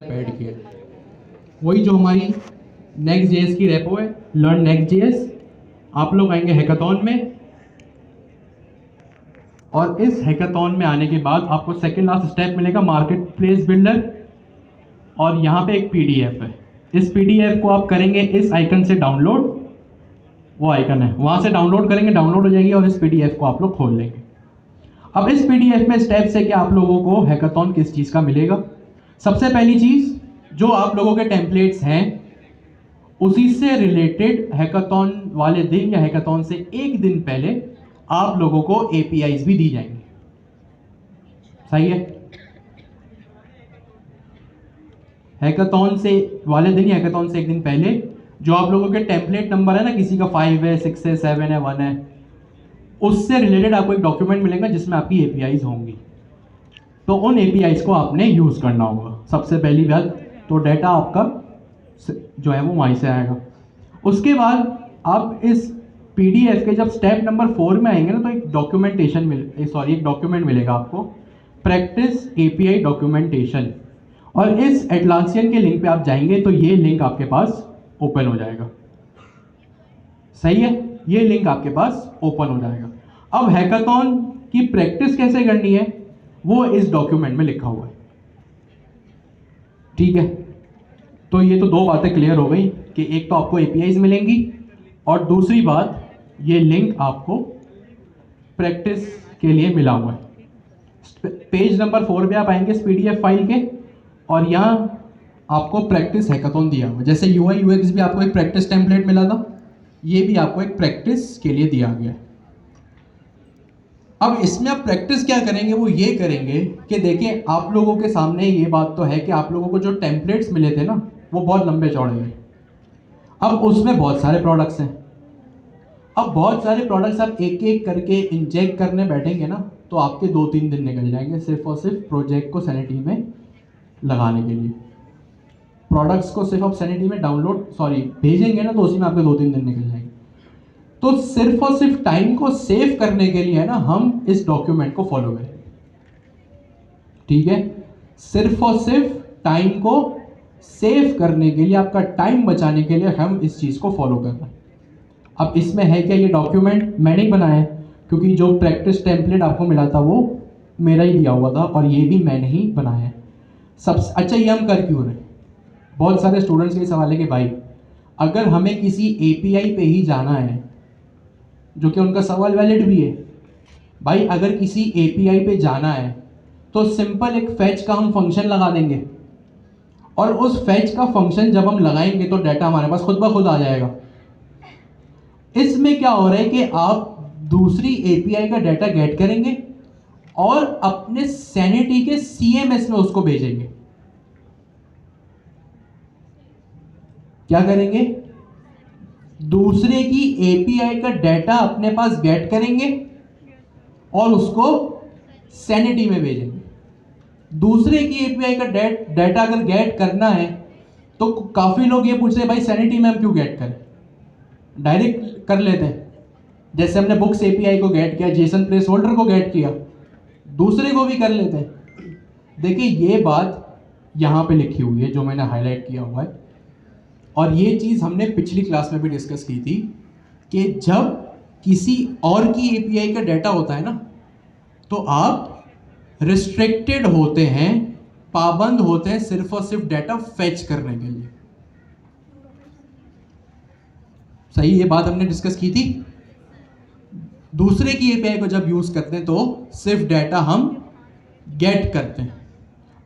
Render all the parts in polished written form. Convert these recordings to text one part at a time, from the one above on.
Add किया, वही जो हमारी नेक्स्ट जेएस की रेपो है, लर्न नेक्स्ट जेएस। आप लोग आएंगे हैकाथॉन में, और इस हैकाथॉन में आने के बाद आपको सेकेंड लास्ट स्टेप मिलेगा मार्केट प्लेस बिल्डर, और यहाँ पे एक पीडीएफ है। इस पीडीएफ को आप करेंगे इस आइकन से डाउनलोड, वो आइकन है वहाँ से डाउनलोड करेंगे, डाउनलोड हो जाएगी और इस पीडीएफ को आप लोग खोल लेंगे। अब इस पीडीएफ में स्टेप्स है कि आप लोगों को हैकाथॉन किस चीज़ का मिलेगा। सबसे पहली चीज़, जो आप लोगों के टेम्पलेट्स हैं उसी से रिलेटेड हैकाथॉन वाले दिन या हैकाथॉन से एक दिन पहले आप लोगों को एपीआईज भी दी जाएंगी। सही है? हैकाथॉन से वाले दिन या हैकाथॉन से एक दिन पहले जो आप लोगों के टेम्पलेट नंबर है ना, किसी का 5 है, 6 है, 7 है, 1 है, उससे रिलेटेड आपको एक डॉक्यूमेंट मिलेगा जिसमें आपकी एपीआईज होंगी। तो उन एपीआईज को आपने यूज़ करना होगा। सबसे पहली बात तो डेटा आपका जो है वो वहीं से आएगा। उसके बाद आप इस पीडीएफ के जब स्टेप नंबर 4 में आएंगे ना, तो एक डॉक्यूमेंट मिलेगा आपको, प्रैक्टिस एपीआई डॉक्यूमेंटेशन। और इस एटलासियन के लिंक पे आप जाएंगे तो ये लिंक आपके पास ओपन हो जाएगा। सही है? ये लिंक आपके पास ओपन हो जाएगा। अब हैकाथॉन की प्रैक्टिस कैसे करनी है वो इस डॉक्यूमेंट में लिखा हुआ है। ठीक है? तो ये तो दो बातें क्लियर हो गई कि एक तो आपको एपीआईज मिलेंगी और दूसरी बात ये लिंक आपको प्रैक्टिस के लिए मिला हुआ है। पेज नंबर 4 पे आप आएंगे इस पीडीएफ फाइल के, और यहाँ आपको प्रैक्टिस हैकाथॉन दिया हुआ है। जैसे यूआई यूएक्स भी आपको एक प्रैक्टिस टेम्पलेट मिला था, ये भी आपको एक प्रैक्टिस के लिए दिया गया है। अब इसमें आप प्रैक्टिस क्या करेंगे, वो ये करेंगे कि देखिए आप लोगों के सामने ये बात तो है कि आप लोगों को जो टेम्पलेट्स मिले थे ना वो बहुत लंबे चौड़े हैं। अब उसमें बहुत सारे प्रोडक्ट्स हैं। अब बहुत सारे प्रोडक्ट्स आप एक एक करके इंजेक्ट करने बैठेंगे ना तो आपके 2-3 दिन निकल जाएंगे सिर्फ और सिर्फ प्रोजेक्ट को सैनिटी में लगाने के लिए। प्रोडक्ट्स को सिर्फ आप सैनिटी में भेजेंगे ना तो उसी में आपके 2-3 दिन निकल जाएंगे। तो सिर्फ और सिर्फ टाइम को सेव करने के लिए है ना हम इस डॉक्यूमेंट को फॉलो करें। ठीक है? सिर्फ और सिर्फ टाइम को सेव करने के लिए, आपका टाइम बचाने के लिए हम इस चीज को फॉलो कर रहे हैं। अब इसमें है क्या, ये डॉक्यूमेंट मैंने ही बनाया है क्योंकि जो प्रैक्टिस टेम्पलेट आपको मिला था वो मेरा ही दिया हुआ था और ये भी मैंने ही बनाया है। सबसे अच्छा ये हम कर क्यों रहे? बहुत सारे स्टूडेंट्स के सवाल है कि भाई अगर हमें किसी एपीआई पे ही जाना है, जो कि उनका सवाल वैलिड भी है, भाई अगर किसी एपीआई पे जाना है तो सिंपल एक फैच का हम फंक्शन लगा देंगे और उस फैच का फंक्शन जब हम लगाएंगे तो डाटा हमारे पास खुद ब खुद आ जाएगा। इसमें क्या हो रहा है कि आप दूसरी एपीआई का डाटा गेट करेंगे और अपने सैनिटी के सीएमएस में उसको भेजेंगे। क्या करेंगे? दूसरे की एपीआई का डाटा अपने पास गेट करेंगे और उसको सैनिटी में भेजेंगे। दूसरे की एपीआई का डाटा अगर गेट करना है तो काफी लोग ये पूछ रहे हैं भाई सैनिटी में हम क्यों गेट करें, डायरेक्ट कर लेते हैं। जैसे हमने बुक्स एपीआई को गेट किया, जेसन प्लेस होल्डर को गेट किया, दूसरे को भी कर लेते हैं। देखिए ये बात यहां पे लिखी हुई है जो मैंने हाईलाइट किया हुआ है, और ये चीज हमने पिछली क्लास में भी डिस्कस की थी कि जब किसी और की एपीआई का डाटा होता है ना तो आप रिस्ट्रिक्टेड होते हैं, पाबंद होते हैं सिर्फ और सिर्फ डाटा फेच करने के लिए। सही, ये बात हमने डिस्कस की थी। दूसरे की एपीआई को जब यूज करते हैं तो सिर्फ डाटा हम गेट करते हैं।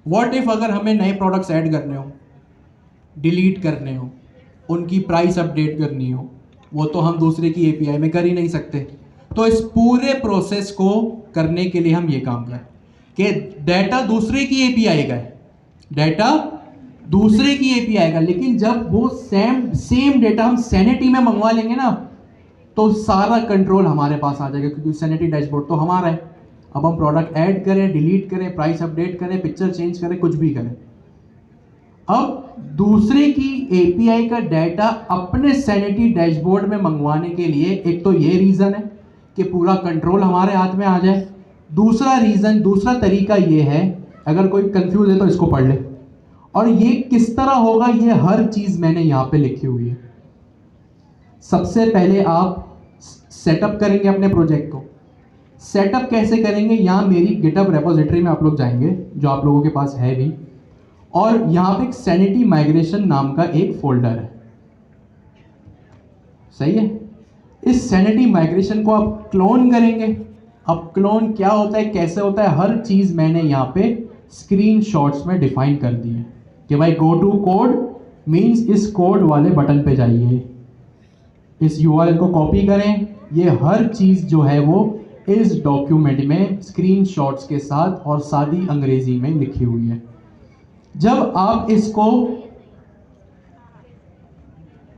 व्हाट इफ अगर हमें नए प्रोडक्ट्स ऐड करने हो, डिलीट करने हो, उनकी प्राइस अपडेट करनी हो, वो तो हम दूसरे की एपीआई में कर ही नहीं सकते। तो इस पूरे प्रोसेस को करने के लिए हम ये काम करें कि डाटा दूसरे की एपीआई का है, डाटा दूसरे की एपीआई का, लेकिन जब वो सेम डाटा हम सैनिटी में मंगवा लेंगे ना तो सारा कंट्रोल हमारे पास आ जाएगा क्योंकि सैनिटी डैशबोर्ड तो हमारा है। अब हम प्रोडक्ट ऐड करें, डिलीट करें, प्राइस अपडेट करें, पिक्चर चेंज करें, कुछ भी करें, अब दूसरे की एपीआई का डाटा अपने सैनिटी डैशबोर्ड में मंगवाने के लिए एक तो ये रीजन है कि पूरा कंट्रोल हमारे हाथ में आ जाए। दूसरा तरीका ये है, अगर कोई कंफ्यूज है तो इसको पढ़ ले, और ये किस तरह होगा, ये हर चीज मैंने यहाँ पे लिखी हुई है। सबसे पहले आप सेटअप करेंगे अपने प्रोजेक्ट को। सेटअप कैसे करेंगे, यहाँ मेरी गिटहब रेपोजिटरी में आप लोग जाएंगे, जो आप लोगों के पास है भी, और यहाँ पे एक सैनिटी माइग्रेशन नाम का एक फोल्डर है, सही है। इस सैनिटी माइग्रेशन को आप क्लोन करेंगे। अब क्लोन क्या होता है, कैसे होता है, हर चीज मैंने यहाँ पे स्क्रीनशॉट्स में डिफाइन कर दी है कि भाई गो टू कोड मीन्स इस कोड वाले बटन पे जाइए, इस यूआरएल को कॉपी करें। ये हर चीज जो है वो इस डॉक्यूमेंट में स्क्रीनशॉट्स के साथ और सादी अंग्रेजी में लिखी हुई है। जब आप इसको,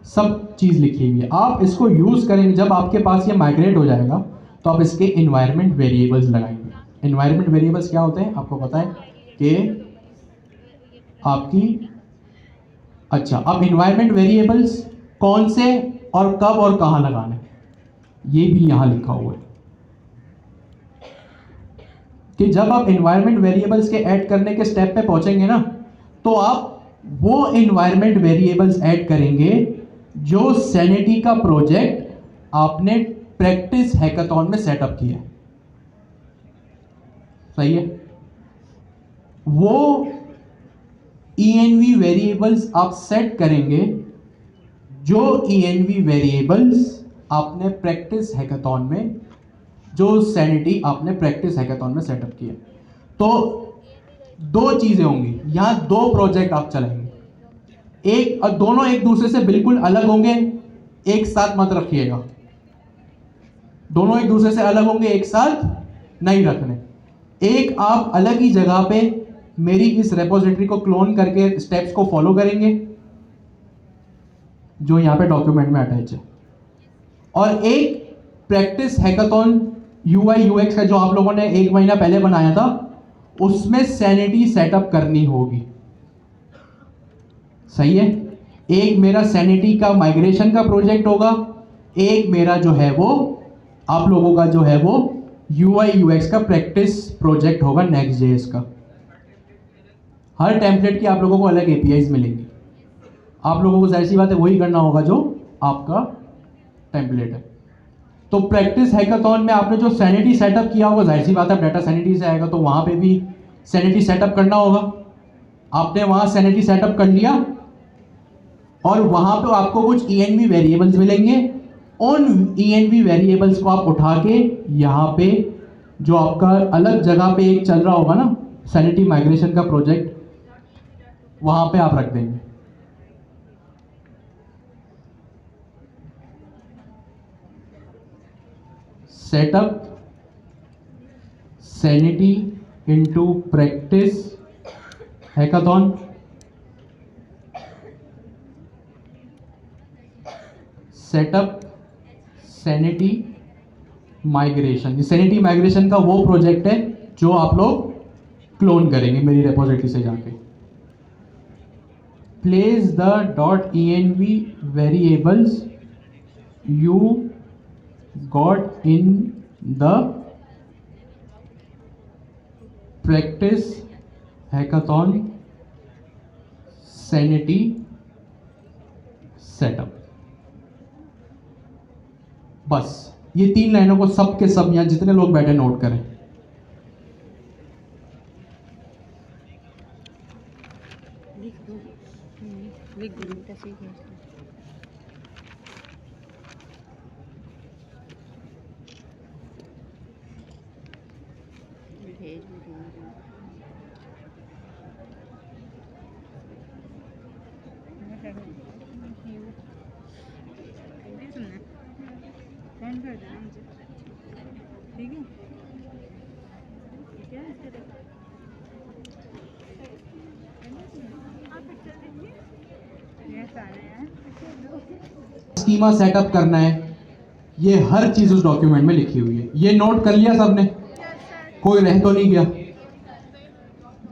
सब चीज लिखी हुई है, आप इसको यूज करेंगे, जब आपके पास ये माइग्रेट हो जाएगा तो आप इसके इन्वायरमेंट वेरिएबल्स लगाएंगे। इन्वायरमेंट वेरिएबल्स क्या होते हैं आपको पता है कि आपकी, अच्छा, अब इन्वायरमेंट वेरिएबल्स कौन से और कब और कहां लगाने, ये भी यहां लिखा हुआ है कि जब आप इन्वायरमेंट वेरिएबल्स के ऐड करने के स्टेप पे पहुंचेंगे ना, तो आप वो इन्वायरमेंट वेरिएबल्स ऐड करेंगे जो सैनिटी का प्रोजेक्ट आपने प्रैक्टिस हैकाथॉन में सेटअप किया, सही है। वो ENV वेरिएबल्स आप सेट करेंगे जो ENV वेरिएबल्स आपने प्रैक्टिस हैकाथॉन में, जो सैनिटी आपने प्रैक्टिस हैकाथॉन में सेटअप किया। तो दो चीजें होंगी, यहां दो प्रोजेक्ट आप चलाएंगे, एक और दोनों एक दूसरे से बिल्कुल अलग होंगे, एक साथ मत रखिएगा। दोनों एक दूसरे से अलग होंगे, एक साथ नहीं रखने। एक आप अलग ही जगह पे मेरी इस रेपोजिटरी को क्लोन करके स्टेप्स को फॉलो करेंगे जो यहां पे डॉक्यूमेंट में अटैच है, और एक प्रैक्टिस हैकाथॉन UI UX का जो आप लोगों ने 1 महीना पहले बनाया था, उसमें सैनिटी सेटअप करनी होगी, सही है। एक मेरा सैनिटी का माइग्रेशन का प्रोजेक्ट होगा, एक मेरा जो है वो, आप लोगों का जो है वो UI UX का प्रैक्टिस प्रोजेक्ट होगा Next.js का। हर टेम्पलेट की आप लोगों को अलग APIs मिलेंगी, आप लोगों को जाहिर सी बात है वही करना होगा जो आपका टेम्पलेट है। तो प्रैक्टिस हैकाथॉन में आपने जो सैनिटी सेटअप किया होगा, जाहिर सी बात है डाटा सैनिटी से आएगा, तो वहां पे भी सैनिटी सेटअप करना होगा। आपने वहां सैनिटी सेटअप कर लिया और वहां पे आपको कुछ ENV वेरिएबल्स मिलेंगे। उन ENV वेरिएबल्स को आप उठा के यहाँ पे जो आपका अलग जगह पे एक चल रहा होगा ना सैनिटी माइग्रेशन का प्रोजेक्ट, वहां पे आप रख देंगे। Setup sanity into practice hackathon, setup sanity migration. Sanity migration का वो प्रोजेक्ट है जो आप लोग क्लोन करेंगे मेरी रेपोजिटरी से जाके। Place the .env variables you got in the practice hackathon sanity setup. बस ये 3 लाइनों को सब के सब यहां जितने लोग बैठे नोट करें। ठीक है, स्कीमा सेटअप करना है, ये हर चीज उस डॉक्यूमेंट में लिखी हुई है। ये नोट कर लिया सबने, कोई रह तो नहीं गया?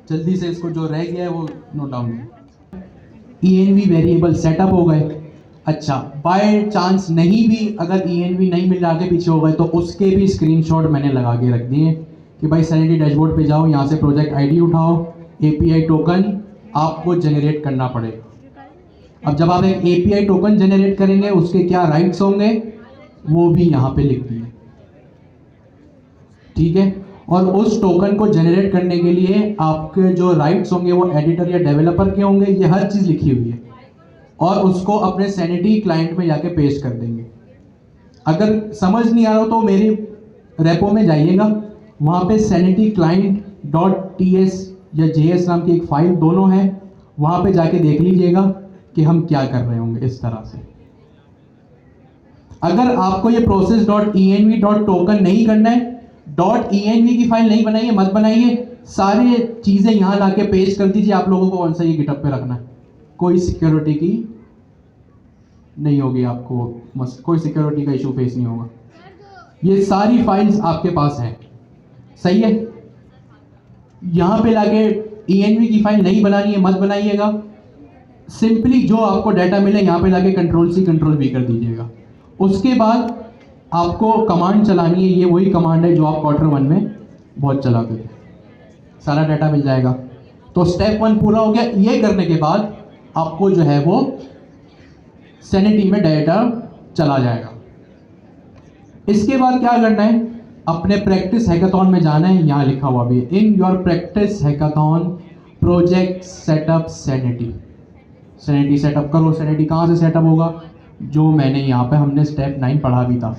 जल्दी से इसको जो रह गया है वो नोट डाउन करें। ENV वेरिएबल सेटअप हो गए। अच्छा, बाय चांस नहीं भी अगर ENV नहीं मिल रहा, आगे पीछे हो गए, तो उसके भी स्क्रीनशॉट मैंने लगा के रख दिए कि भाई सैनिटी डैशबोर्ड पे जाओ, यहाँ से प्रोजेक्ट ID उठाओ, API टोकन आपको जनरेट करना पड़ेगा। अब जब आप एक एपीआई टोकन जनरेट करेंगे उसके क्या राइट्स होंगे वो भी यहाँ पे लिख दिए, ठीक है। और उस टोकन को जनरेट करने के लिए आपके जो राइट्स होंगे वो एडिटर या डेवलपर के होंगे, ये हर चीज़ लिखी हुई है। और उसको अपने सैनिटी क्लाइंट में जाके पेस्ट कर देंगे। अगर समझ नहीं आ रहा हो तो मेरी रेपो में जाइएगा, वहाँ पे sanity-client.ts या js नाम की एक फाइल दोनों है, वहाँ पे जाके देख लीजिएगा कि हम क्या कर रहे होंगे इस तरह से। अगर आपको ये process.env.token नहीं करना है, .env की फाइल नहीं बनाइए, मत बनाइए, सारे चीज़ें यहाँ लाके पेस्ट कर दीजिए। आप लोगों को कौन सा ये गिटअप पे रखना है, कोई सिक्योरिटी की नहीं होगी, आपको कोई सिक्योरिटी का इशू फेस नहीं होगा। ये सारी फाइल्स आपके पास हैं, सही है। यहाँ पे लाके env की फाइल नहीं बनानी है, मत बनाइएगा। सिंपली जो आपको डाटा मिले यहाँ पे लाके Ctrl+C Ctrl+V कर दीजिएगा। उसके बाद आपको कमांड चलानी है, ये वही कमांड है जो आप Q1 में बहुत चलाते थे, सारा डाटा मिल जाएगा। तो स्टेप 1 पूरा हो गया। ये करने के बाद आपको जो है वो सैनिटी में डाटा चला जाएगा। इसके बाद क्या करना है, अपने प्रैक्टिस हैकाथॉन में जाना है। यहाँ लिखा हुआ भी in your practice hackathon project setup sanity. Sanity setup करो। सैनिटी कहाँ से सेटअप होगा, जो मैंने यहाँ पे हमने स्टेप 9 पढ़ा भी था।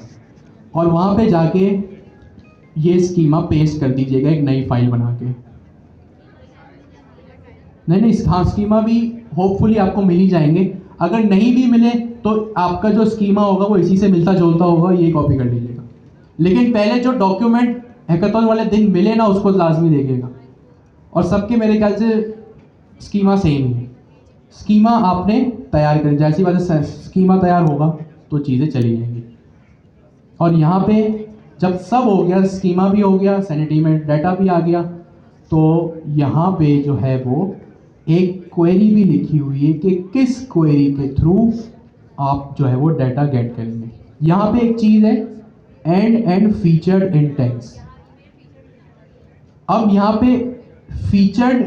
और वहाँ पे जाके ये स्कीमा पेस्ट कर दीजिएगा एक नई फाइल बना के। नहीं, हाँ, स्कीमा भी होपफुली आपको मिल ही जाएंगे। अगर नहीं भी मिले तो आपका जो स्कीमा होगा वो इसी से मिलता जुलता होगा, ये कॉपी कर लीजिएगा। लेकिन पहले जो डॉक्यूमेंट हैकाथॉन वाले दिन मिले ना, उसको लाजमी देखिएगा। और सबके मेरे ख्याल से स्कीमा सेम ही है। स्कीमा आपने तैयार करी, जैसी बात है, स्कीमा तैयार होगा तो चीज़ें चली जाएंगी। और यहाँ पे जब सब हो गया, स्कीमा भी हो गया, सैनिटी में डाटा भी आ गया, तो यहाँ पे जो है वो एक क्वेरी भी लिखी हुई है कि किस क्वेरी के थ्रू आप जो है वो डाटा गेट करेंगे। यहाँ पे एक चीज़ है एंड फीचर्ड इन टैग्स। अब यहाँ पे फीचर्ड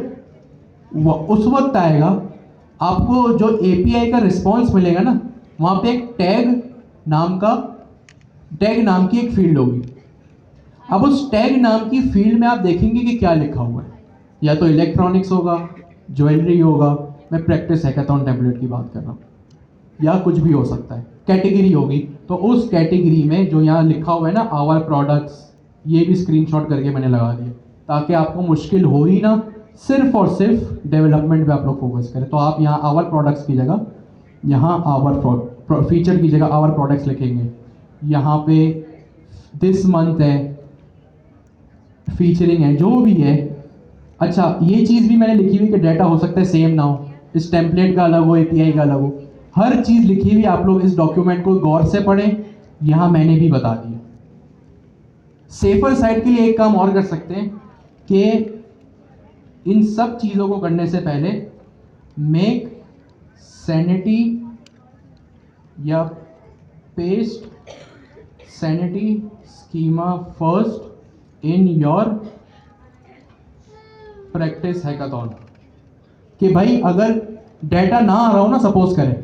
उस वक्त आएगा आपको जो एपीआई का रिस्पॉन्स मिलेगा ना, वहाँ पे एक टैग नाम की एक फील्ड होगी। अब उस टैग नाम की फील्ड में आप देखेंगे कि क्या लिखा हुआ है, या तो इलेक्ट्रॉनिक्स होगा, ज्वेलरी होगा, मैं प्रैक्टिस हैकाथॉन टेम्पलेट की बात कर रहा हूँ, या कुछ भी हो सकता है। कैटेगरी होगी, तो उस कैटेगरी में जो यहाँ लिखा हुआ है ना आवर प्रोडक्ट्स, ये भी स्क्रीनशॉट करके मैंने लगा दिया ताकि आपको मुश्किल हो ही ना, सिर्फ और सिर्फ डेवलपमेंट पे आप लोग फोकस करें। तो आप यहाँ आवर प्रोडक्ट्स की जगह यहाँ आवर फीचर की जगह आवर प्रोडक्ट्स लिखेंगे। यहाँ पे दिस मंथ है, फीचरिंग है, जो भी है। अच्छा, ये चीज़ भी मैंने लिखी हुई कि डाटा हो सकता है सेम ना हो, इस टेम्पलेट का अलग हो, एपीआई का अलग हो, हर चीज़ लिखी हुई। आप लोग इस डॉक्यूमेंट को गौर से पढ़ें, यहाँ मैंने भी बता दिया। सेफर साइड के लिए एक काम और कर सकते हैं कि इन सब चीज़ों को करने से पहले मेक सैनिटी या paste sanity schema first in your practice hackathon. कि भाई अगर डाटा ना आ रहा हो ना, सपोज करें,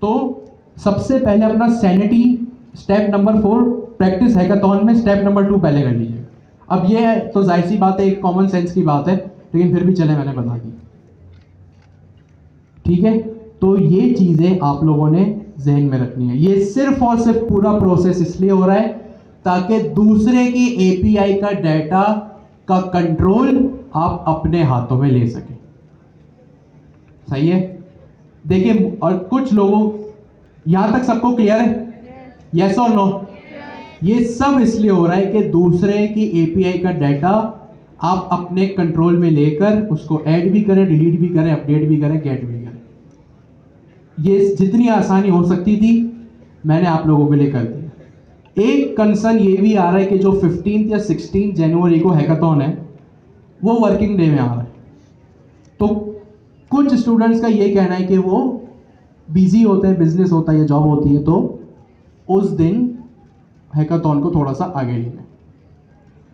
तो सबसे पहले अपना sanity step number 4 practice hackathon में स्टेप नंबर 2 पहले कर लीजिए। अब ये है तो जाहिर सी बात है, एक कॉमन सेंस की बात है, लेकिन फिर भी चले मैंने बता दी, ठीक है। तो ये चीज़ें आप लोगों ने जहन में रखनी है। ये सिर्फ और सिर्फ पूरा प्रोसेस इसलिए हो रहा है ताकि दूसरे की एपीआई का डाटा का कंट्रोल आप अपने हाथों में ले सकें, सही है। देखिए, और कुछ लोगों, यहां तक सबको क्लियर है, यस और नो? ये सब इसलिए हो रहा है कि दूसरे की एपीआई का डाटा आप अपने कंट्रोल में लेकर उसको ऐड भी करें, डिलीट भी करें, अपडेट भी करें, गेट भी करें। ये जितनी आसानी हो सकती थी मैंने आप लोगों के लिए कर दी। एक कंसर्न ये भी आ रहा है कि जो 15 या 16 जनवरी को हैकाथॉन है वो वर्किंग डे में आ रहा है, तो कुछ स्टूडेंट्स का ये कहना है कि वो बिजी होते हैं, बिजनेस होता है या जॉब होती है, तो उस दिन हैकाथॉन को थोड़ा सा आगे लेना है।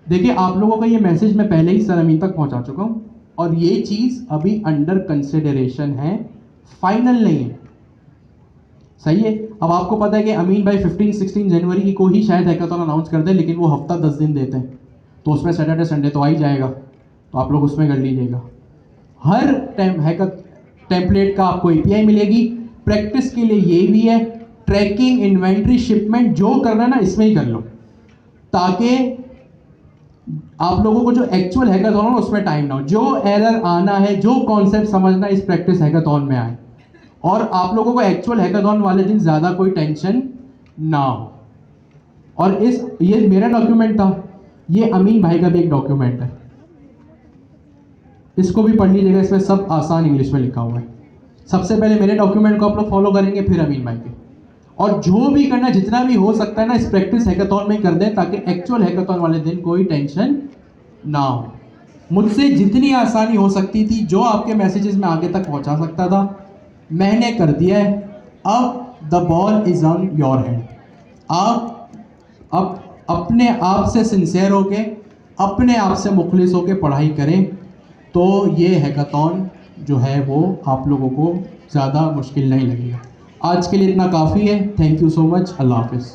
देखिए, आप लोगों का ये मैसेज मैं पहले ही सर अमीन तक पहुंचा चुका हूं और ये चीज़ अभी अंडर कंसिडरेशन है, फाइनल नहीं है। सही है। अब आपको पता है कि अमीन भाई 15-16 जनवरी को ही शायद हैकाथॉन अनाउंस कर दे, लेकिन वो हफ्ता 10 दिन देते हैं, तो उसमें सैटरडे संडे तो आ ही जाएगा, तो आप लोग उसमें कर लीजिएगा। हर टेम्पलेट का आपको एपीआई मिलेगी। प्रैक्टिस के लिए ये भी है, ट्रैकिंग, इन्वेंट्री, शिपमेंट जो करना है ना इसमें ही कर लो, ताकि आप लोगों को जो एक्चुअल हैकाथॉन है उसमें टाइम ना हो, जो एरर आना है, जो कॉन्सेप्ट समझना है इस प्रैक्टिस हैकाथॉन में आए, और आप लोगों को एक्चुअल हैकाथॉन वाले दिन ज़्यादा कोई टेंशन ना हो। और ये मेरा डॉक्यूमेंट था, ये अमीन भाई का भी एक डॉक्यूमेंट है, इसको भी पढ़ लीजिएगा, इसमें सब आसान इंग्लिश में लिखा हुआ है। सबसे पहले मेरे डॉक्यूमेंट को आप लोग फॉलो करेंगे, फिर अमीन भाई के, और जो भी करना जितना भी हो सकता है ना इस प्रैक्टिस हैकाथॉन में कर दें, ताकि एक्चुअल हैकाथॉन वाले दिन कोई टेंशन ना हो। मुझसे जितनी आसानी हो सकती थी, जो आपके मैसेजेस में आगे तक पहुंचा सकता था, मैंने कर दिया है। अब the ball is on your hand. आप अब अपने आप से सिंसियर होके, अपने आप से मुखलिस होके पढ़ाई करें, तो ये हैकाथॉन जो है वो आप लोगों को ज़्यादा मुश्किल नहीं लगेगा। आज के लिए इतना काफ़ी है। Thank you so much. अल्लाह हाफिज़।